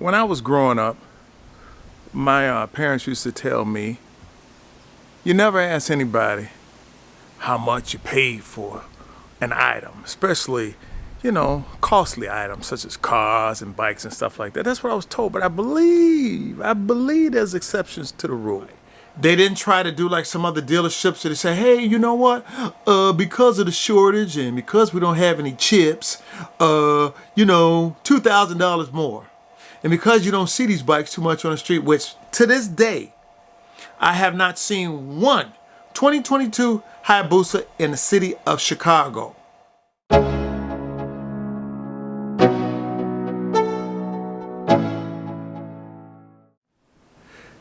When I was growing up, my parents used to tell me, you never ask anybody how much you paid for an item, especially, costly items such as cars and bikes and stuff like that. That's what I was told, but I believe there's exceptions to the rule. They didn't try to do like some other dealerships where they say, hey, you know what? Because of the shortage and because we don't have any chips, $2,000 more. And because you don't see these bikes too much on the street, which to this day, I have not seen one 2022 Hayabusa in the city of Chicago.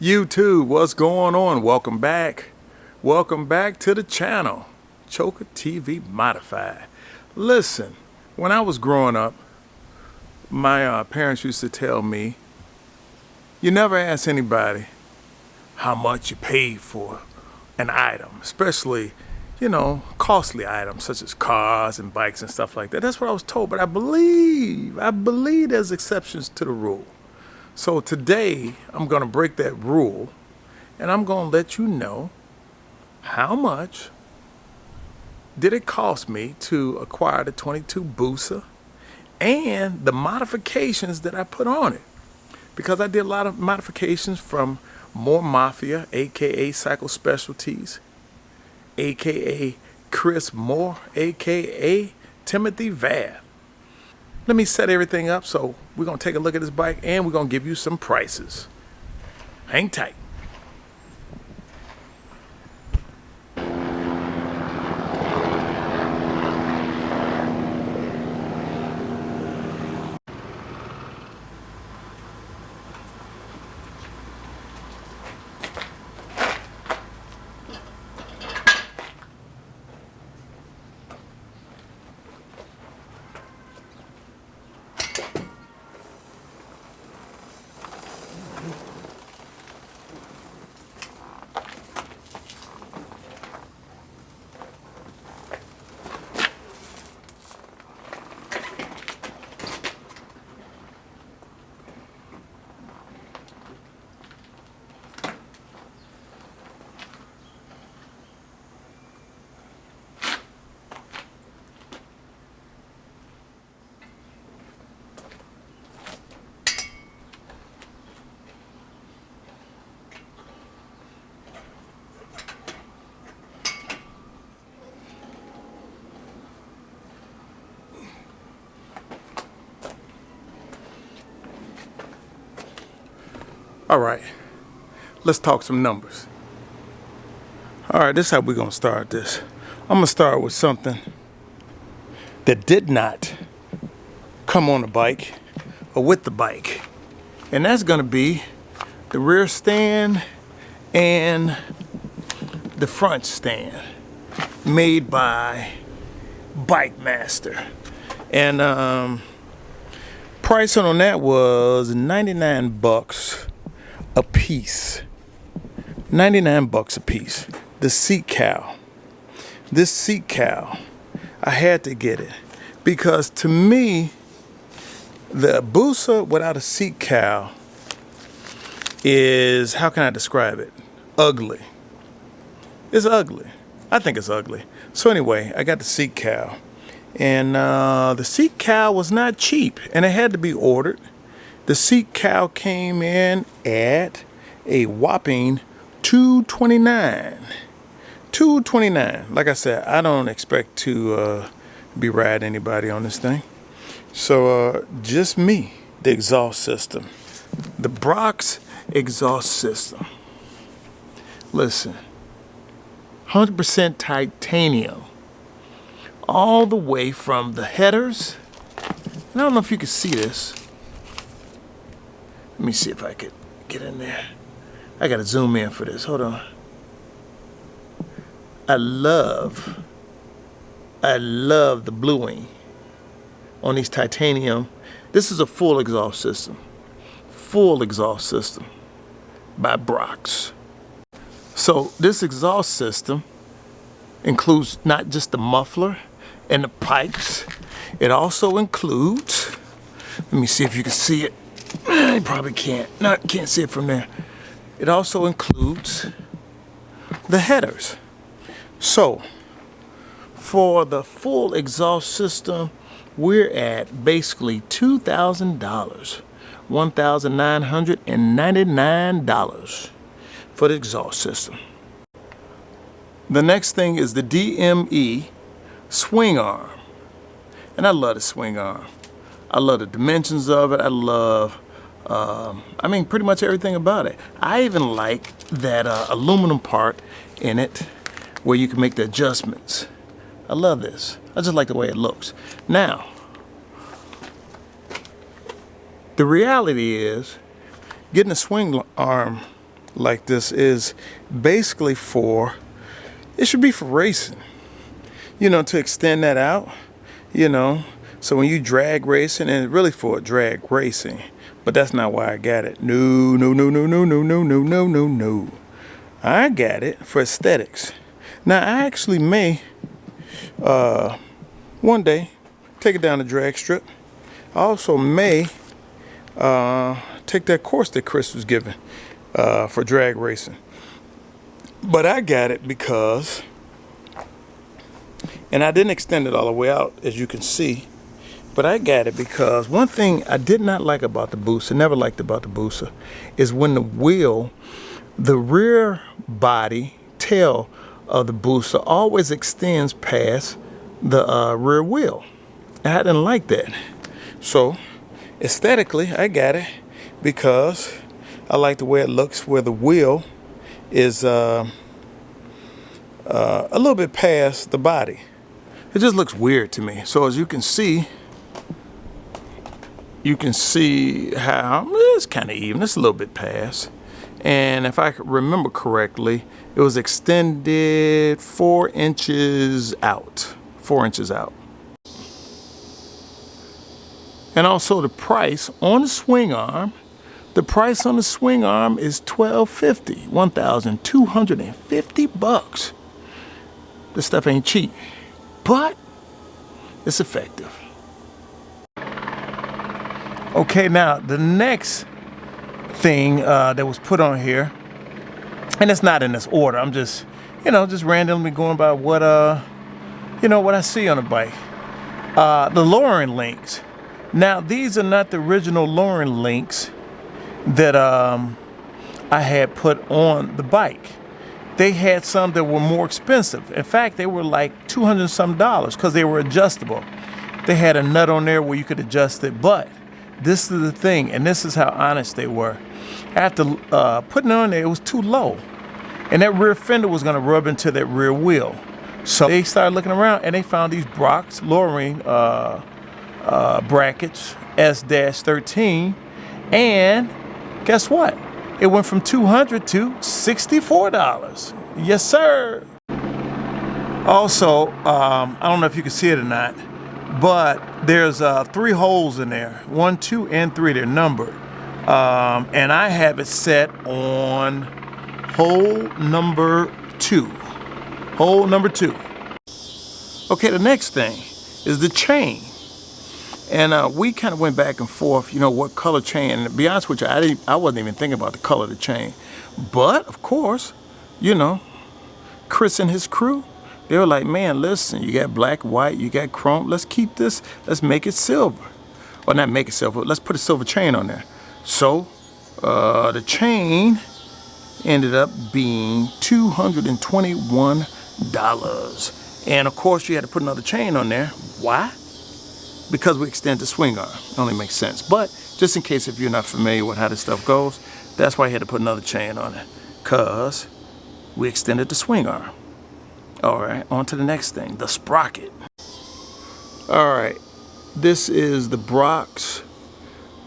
YouTube, what's going on? Welcome back. Welcome back to the channel, Choker TV Modified. Listen, when I was growing up, my parents used to tell me, you never ask anybody how much you paid for an item, especially, costly items such as cars and bikes and stuff like that. That's what I was told, but I believe there's exceptions to the rule. So today, I'm going to break that rule, and I'm going to let you know how much did it cost me to acquire the 22 Busa and the modifications that I put on it. Because I did a lot of modifications from More Mafia, aka Cycle Specialties, aka Chris Moore, aka Timothy Vad. Let me set everything up, so we're going to take a look at this bike and we're going to give you some prices. Hang tight. All right, let's talk some numbers. All right, this is how we're gonna start this. I'm gonna start with something that did not come on the bike or with the bike. And that's gonna be the rear stand and the front stand made by Bike Master. And pricing on that was 99 bucks a piece. 99 bucks a piece. The seat cowl. This seat cowl, I had to get it because to me, the Busa without a seat cowl is, how can I describe it? Ugly. It's ugly. I think it's ugly. So anyway, I got the seat cowl. And the seat cowl was not cheap and it had to be ordered. The seat cowl came in at a whopping $229. $229. Like I said, I don't expect to be riding anybody on this thing. So just me, the exhaust system. The Brock's exhaust system. Listen, 100% titanium. All the way from the headers. And I don't know if you can see this. Let me see if I could get in there. I gotta zoom in for this. Hold on. I love the bluing on these titanium. This is a full exhaust system. Full exhaust system by Brock's. So this exhaust system includes not just the muffler and the pipes. It also includes, let me see if you can see it. You probably can't see it from there. It also includes the headers. So for the full exhaust system, we're at basically $2,000, $1,999 for the exhaust system. The next thing is the DME Swing Arm. And I love the swing arm. I love the dimensions of it. I love, I mean, pretty much everything about it. I even like that aluminum part in it where you can make the adjustments. I love this. I just like the way it looks. Now, the reality is getting a swing arm like this is basically it should be for racing. You know, to extend that out, you know, so when you drag racing, and it's really for drag racing, but that's not why I got it. No. I got it for aesthetics. Now, I actually may, one day, take it down the drag strip. I also may take that course that Chris was giving for drag racing. But I got it because, and I didn't extend it all the way out, as you can see, but I got it because one thing I did not like about the Busa, never liked about the Busa, is when the wheel, the rear body tail of the Busa always extends past the rear wheel. I didn't like that. So aesthetically, I got it because I like the way it looks where the wheel is a little bit past the body. It just looks weird to me. So as you can see how it's kind of even. It's a little bit past. And if I remember correctly, it was extended 4 inches out. 4 inches out. And also the price on the swing arm. The price on the swing arm is $1,250, $1,250. This stuff ain't cheap, but it's effective. Okay, now the next thing that was put on here, and it's not in this order. I'm just, just randomly going by what, what I see on the bike. The lowering links. Now, these are not the original lowering links that I had put on the bike. They had some that were more expensive. In fact, they were like $200 and some because they were adjustable. They had a nut on there where you could adjust it, but this is the thing, and this is how honest they were. After putting it on there, it was too low, and that rear fender was going to rub into that rear wheel. So they started looking around, and they found these Brock's lowering brackets, S-13, and guess what? It went from $200 to $64. Yes, sir. Also, I don't know if you can see it or not, but there's 3 holes in there. 1, 2, and 3. They're numbered. And I have it set on hole number 2. Hole number 2. Okay, the next thing is the chain. And we kind of went back and forth, what color chain. And to be honest with you, I wasn't even thinking about the color of the chain. But, of course, Chris and his crew, they were like, man, listen, you got black, white, you got chrome. Let's keep this. Let's make it silver. Or not make it silver. Let's put a silver chain on there. So the chain ended up being $221. And, of course, you had to put another chain on there. Why? Because we extend the swing arm. It only makes sense. But just in case if you're not familiar with how this stuff goes, that's why I had to put another chain on it. Because we extended the swing arm. All right, on to the next thing, the sprocket. All right, this is the Brock's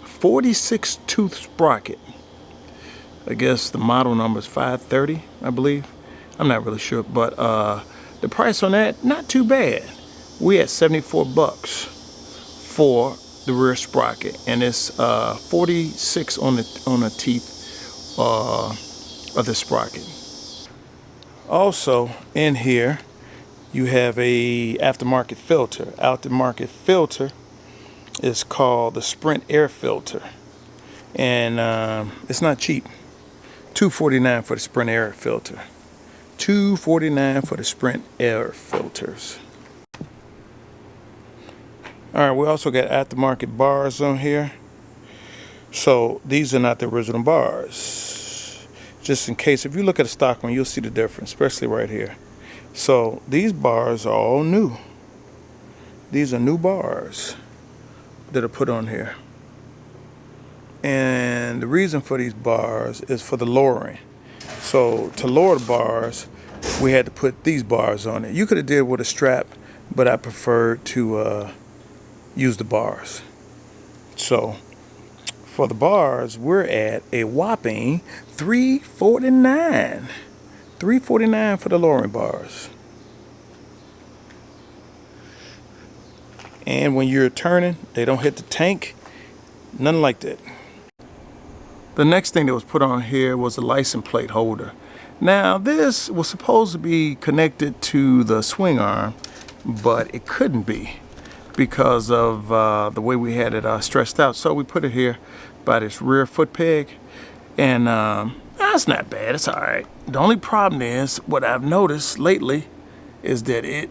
46 tooth sprocket. I guess the model number is 530, I believe. I'm not really sure, but the price on that, not too bad. We at $74 for the rear sprocket, and it's 46 on the teeth of the sprocket. Also in here you have a aftermarket filter. Aftermarket filter is called the Sprint air filter, And it's not cheap. $249 for the Sprint air filter. $249 for the Sprint air filters. All right, we also got aftermarket bars on here. So these are not the original bars. Just in case, if you look at a stock one, you'll see the difference, especially right here. So these bars are all new. These are new bars that are put on here. And the reason for these bars is for the lowering. So to lower the bars, we had to put these bars on it. You could have did with a strap, but I preferred to use the bars. So for the bars, we're at a whopping $349. $349 for the lowering bars. And when you're turning, they don't hit the tank. Nothing like that. The next thing that was put on here was a license plate holder. Now this was supposed to be connected to the swing arm, but it couldn't be because of the way we had it stretched out. So we put it here by this rear foot peg, and that's not bad, it's all right. The only problem is, what I've noticed lately is that it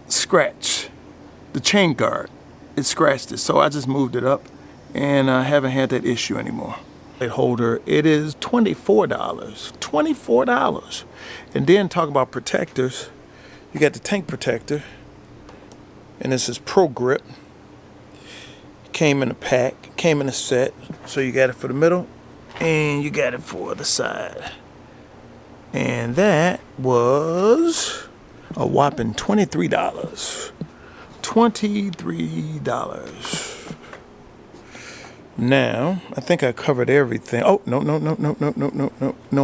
scratched the chain guard. It scratched it, so I just moved it up, and I haven't had that issue anymore. Plate holder, it is $24. $24. And then talk about protectors. You got the tank protector, and this is Pro Grip. Came in a pack, came in a set, so you got it for the middle and you got it for the side. And that was a whopping $23. $23. Now, I think I covered everything. Oh, no,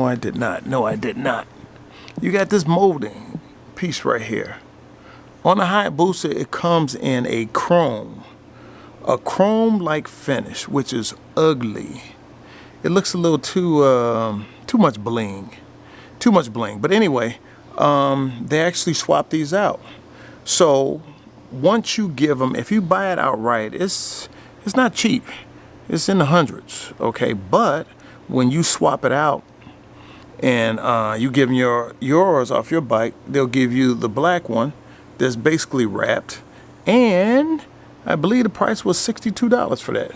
I did not. No, I did not. You got this molding piece right here. On the Hayabusa, it comes in a chrome-like finish, which is ugly. It looks a little too much bling. Too much bling. But anyway, they actually swap these out. So once you give them, if you buy it outright, it's not cheap. It's in the hundreds, okay? But when you swap it out and you give them yours off your bike, they'll give you the black one that's basically wrapped. And I believe the price was $62 for that.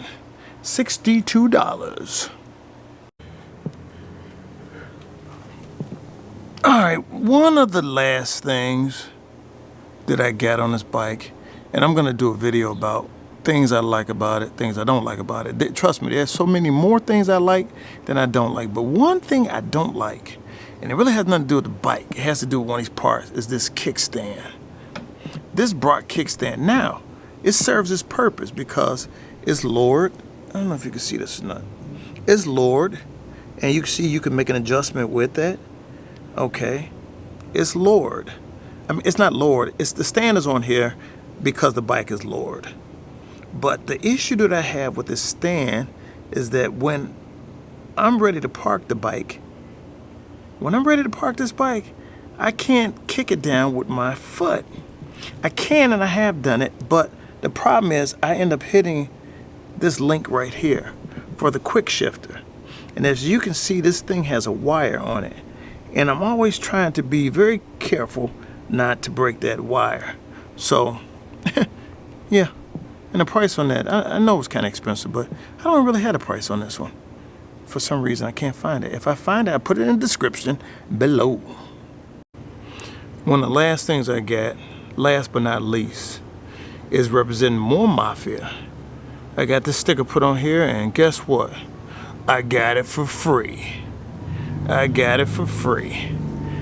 $62. All right, one of the last things that I got on this bike, and I'm gonna do a video about things I like about it, things I don't like about it. Trust me, there's so many more things I like than I don't like. But one thing I don't like, and it really has nothing to do with the bike, it has to do with one of these parts, is this kickstand. This Brock kickstand. Now, it serves its purpose because it's lowered. I don't know if you can see this or not. It's lowered, and you can see you can make an adjustment with that. Okay, it's lowered. I mean, it's not lowered. It's the stand is on here because the bike is lowered. But the issue that I have with this stand is that when I'm ready to park the bike, I can't kick it down with my foot. I can, and I have done it, but the problem is I end up hitting this link right here for the quick shifter. And as you can see, this thing has a wire on it. And I'm always trying to be very careful not to break that wire. So, yeah. And the price on that, I know it's kind of expensive, but I don't really have a price on this one. For some reason, I can't find it. If I find it, I'll put it in the description below. One of the last things I got, last but not least, is representing more Mafia. I got this sticker put on here, and guess what? I got it for free. I got it for free.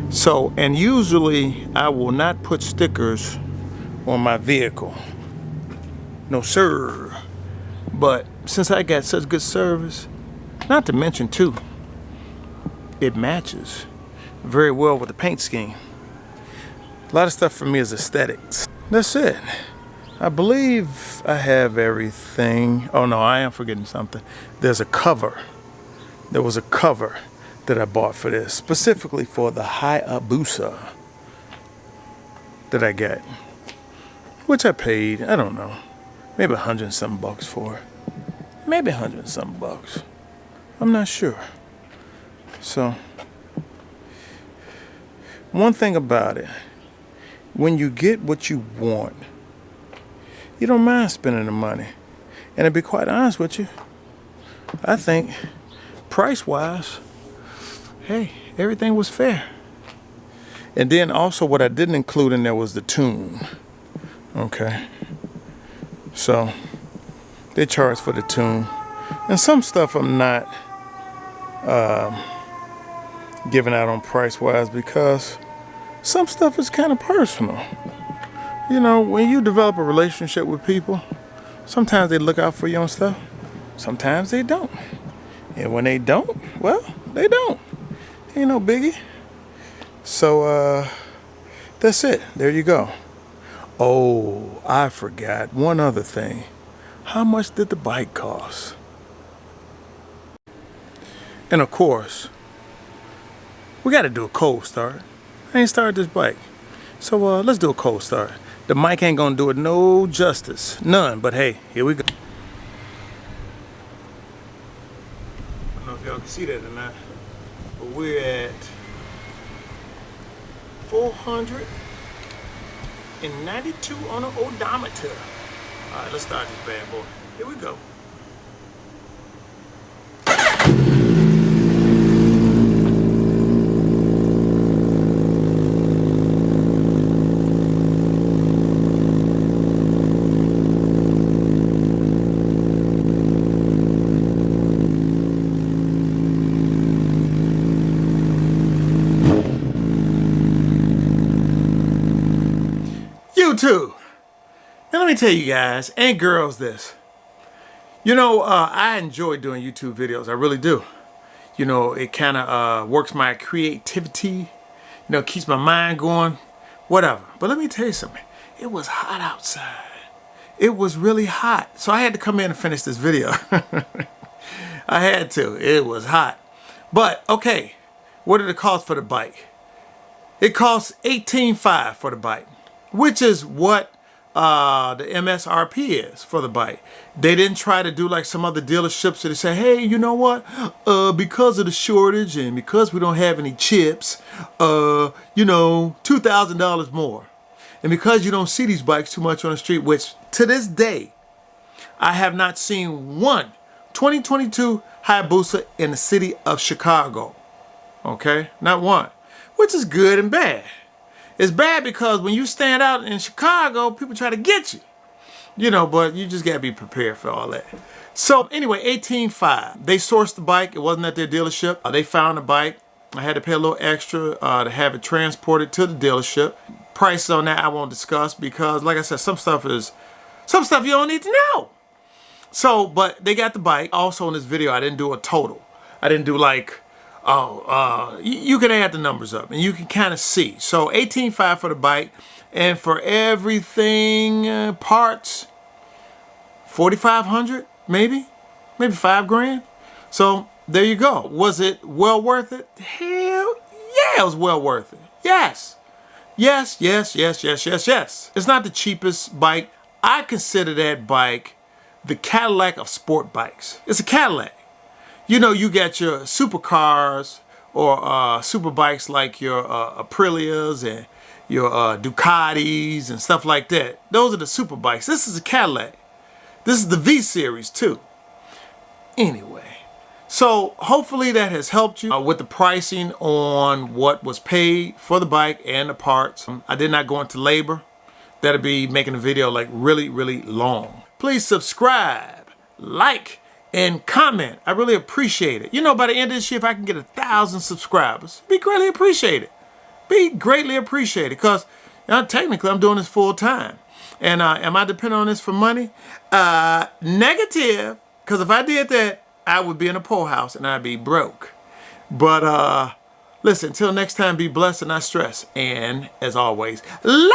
So, and usually I will not put stickers on my vehicle. No sir. But since I got such good service, not to mention too, it matches very well with the paint scheme. A lot of stuff for me is aesthetics. That's it. I believe I have everything. Oh no, I am forgetting something. There's a cover. There was a cover that I bought for this, specifically for the Hayabusa that I got, which I paid, I don't know, maybe $100 and something for. maybe 100 and something bucks. I'm not sure. So, one thing about it, when you get what you want, you don't mind spending the money. And to be quite honest with you, I think price-wise, hey, everything was fair. And then also what I didn't include in there was the tune. Okay. So they charge for the tune. And some stuff I'm not giving out on price-wise because some stuff is kind of personal. You know, when you develop a relationship with people, sometimes they look out for you on stuff. Sometimes they don't. And when they don't, well, they don't. Ain't no biggie. So, that's it. There you go. Oh, I forgot one other thing. How much did the bike cost? And of course, we got to do a cold start. I ain't started this bike. So, let's do a cold start. The mic ain't gonna do it no justice. None, but hey, here we go. I don't know if y'all can see that or not, but we're at 492 on the odometer. All right, let's start this bad boy. Here we go. YouTube. Now let me tell you guys and girls this. You know, I enjoy doing YouTube videos. I really do. You know, it kind of works my creativity. You know, keeps my mind going. Whatever. But let me tell you something. It was hot outside. It was really hot. So I had to come in and finish this video. I had to. It was hot. But, okay. What did it cost for the bike? It cost $18,500 for the bike, which is what the MSRP is for the bike. They didn't try to do like some other dealerships that they say, hey, you know what? Because of the shortage and because we don't have any chips, you know, $2,000 more. And because you don't see these bikes too much on the street, which to this day, I have not seen one 2022 Hayabusa in the city of Chicago. Okay? Not one. Which is good and bad. It's bad because when you stand out in Chicago, people try to get you. You know, but you just got to be prepared for all that. So anyway, $18,500. They sourced the bike. It wasn't at their dealership. They found the bike. I had to pay a little extra to have it transported to the dealership. Prices on that I won't discuss because, like I said, some stuff you don't need to know. So, but they got the bike. Also in this video, I didn't do a total. I didn't do like, you can add the numbers up and you can kind of see. So $18,500 for the bike, and for everything, parts, $4,500, maybe $5,000. So there you go. Was it well worth it? Hell yeah, it was well worth it. Yes. Yes. It's not the cheapest bike. I consider that bike the Cadillac of sport bikes. It's a Cadillac. You know, you got your supercars or super bikes like your Aprilias and your Ducatis and stuff like that. Those are the super bikes. This is a Cadillac. This is the V series too. Anyway, so hopefully that has helped you with the pricing on what was paid for the bike and the parts. I did not go into labor. That'll be making the video like really, really long. Please subscribe, like, and comment. I really appreciate it. You know, by the end of this year, if I can get 1,000 subscribers, be greatly appreciated. Be greatly appreciated because technically I'm doing this full time. And am I depending on this for money? Negative, because if I did that, I would be in a poorhouse and I'd be broke. But listen, until next time, be blessed and not stressed. And as always, later.